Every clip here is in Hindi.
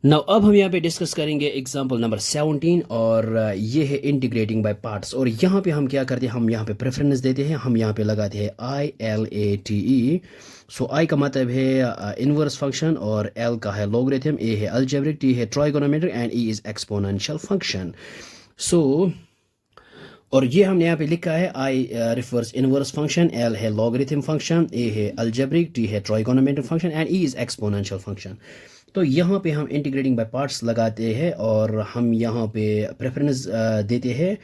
नाउ अब हम यहाँ पे डिस्कस करेंगे एग्जांपल नंबर 17 और ये है इंटीग्रेटिंग बाय पार्ट्स। और यहाँ पे हम क्या करते हैं, हम यहाँ पे प्रेफरेंस देते हैं, हम यहाँ पे लगाते हैं ILATE। सो आई का मतलब है इनवर्स फंक्शन और एल का है लॉगरिथम, ए है अलजेब्रिक, टी है trigonometric and E is exponential function. So और ये हमने यहाँ पे लिखा है I refers inverse function, L है लॉगरिथम फंक्शन, ए है अलजेब्रिक, टी है trigonometric function and E is exponential function. तो यहाँ पे हम इंटीग्रेटिंग बाय पार्ट्स लगाते हैं और हम यहाँ पे प्रेफरेंस देते हैं।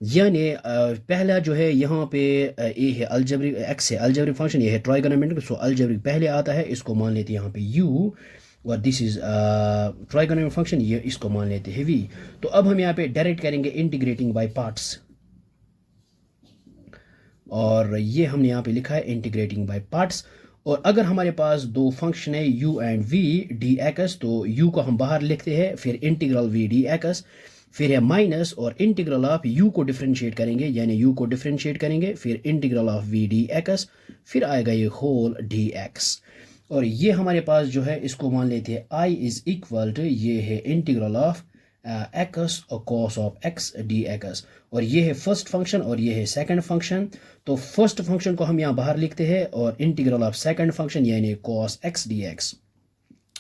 यानी पहला जो है यहाँ पे ए है अलजेब्रिक, एक्स है अलजेब्रिक फंक्शन, ये है ट्राइगोनोमेट्रिक। सो अलजेब्रिक पहले आता है, इसको मान लेते हैं यहाँ पे यू, और दिस इज ट्राइगोनोमेट्रिक फंक्शन, ये इसको मान लेते हैं वी। तो अब हम यहाँ पे डायरेक्ट करेंगे इंटीग्रेटिंग बाय पार्ट्स, और ये हमने यहाँ पे लिखा है इंटीग्रेटिंग बाय पार्ट्स। और अगर हमारे पास दो फंक्शन है u and v D x, तो u को हम बाहर लिखते हैं, फिर इंटीग्रल v डी एक्स, फिर है माइनस और इंटीग्रल ऑफ u को डिफरेंशिएट करेंगे, यानी u को डिफरेंशिएट करेंगे, फिर integral of v D x, फिर आएगा ये होल डी एक्स। और ये हमारे पास जो है इसको मान लेते हैं i इज इक्वल टू, ये है इंटीग्रल ऑफ एक्स और cos of x D x. और ये है फर्स्ट फंक्शन और ये है सेकंड फंक्शन। तो फर्स्ट फंक्शन को हम यहाँ बाहर लिखते हैं और इंटीग्रल ऑफ सेकंड फंक्शन यानी कॉस एक्स डी एक्स,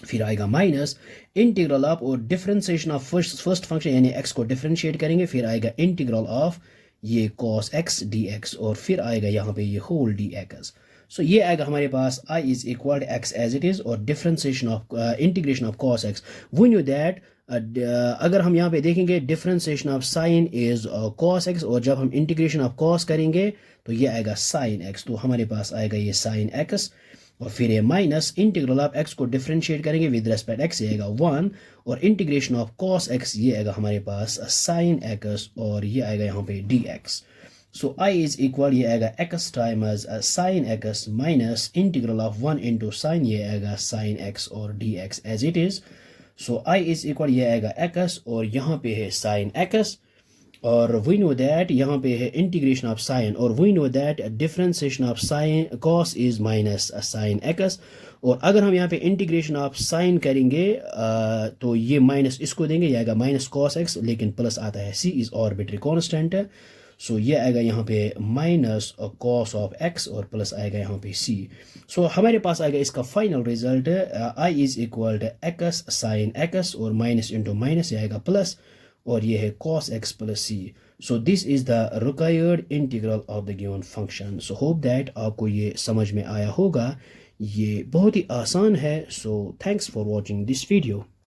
फिर आएगा माइनस इंटीग्रल ऑफ और डिफरेंशिएशन ऑफ फर्स्ट फंक्शन यानी एक्स को डिफरेंशिएट करेंगे, फिर आएगा इंटीग्रल ऑफ ये कॉस एक्स डी एक्स, और फिर आएगा यहाँ पे ये होल डी एक्स। सो ये आएगा हमारे पास i is equal x as it is और differentiation of integration of cos x. We knew that अगर हम यहाँ पे देखेंगे differentiation of sine is cos x, और जब हम इंटीग्रेशन ऑफ कॉस करेंगे तो ये आएगा साइन एक्स। तो हमारे पास आएगा ये साइन एक्स, और फिर ये माइनस इंटीग्रल ऑफ एक्स को डिफरेंशिएट करेंगे विद रेस्पेक्ट एक्स, ये आएगा 1, और इंटीग्रेशन ऑफ कॉस एक्स ये आएगा हमारे पास साइन एक्स, और ये आएगा यहाँ पे d x. So i is equal, ये आएगा x times sine x minus integral of 1 into sine, ये आएगा साइन एक्स और d x as it is. So i is equal, ये आएगा x और यहाँ पे है साइन x, और वी नो दैट यहाँ पे है इंटीग्रेशन ऑफ साइन, और we know that differentiation of sine cos is minus sine x. और अगर हम यहाँ पे इंटीग्रेशन ऑफ साइन करेंगे तो ये माइनस इसको देंगे, ये आएगा माइनस कॉस एक्स, लेकिन प्लस आता है, c इज आर्बिट्ररी कांस्टेंट है। सो ये आएगा यहाँ पे माइनस कॉस ऑफ एक्स और प्लस आएगा यहाँ पे c। सो हमारे पास आएगा इसका final result i is equal to x sine x और माइनस इंटू माइनस ये आएगा प्लस, और ये है cos x plus c। So this is the required integral of the given function. So hope that आपको ये समझ में आया होगा, ये बहुत ही आसान है। So thanks for watching this video.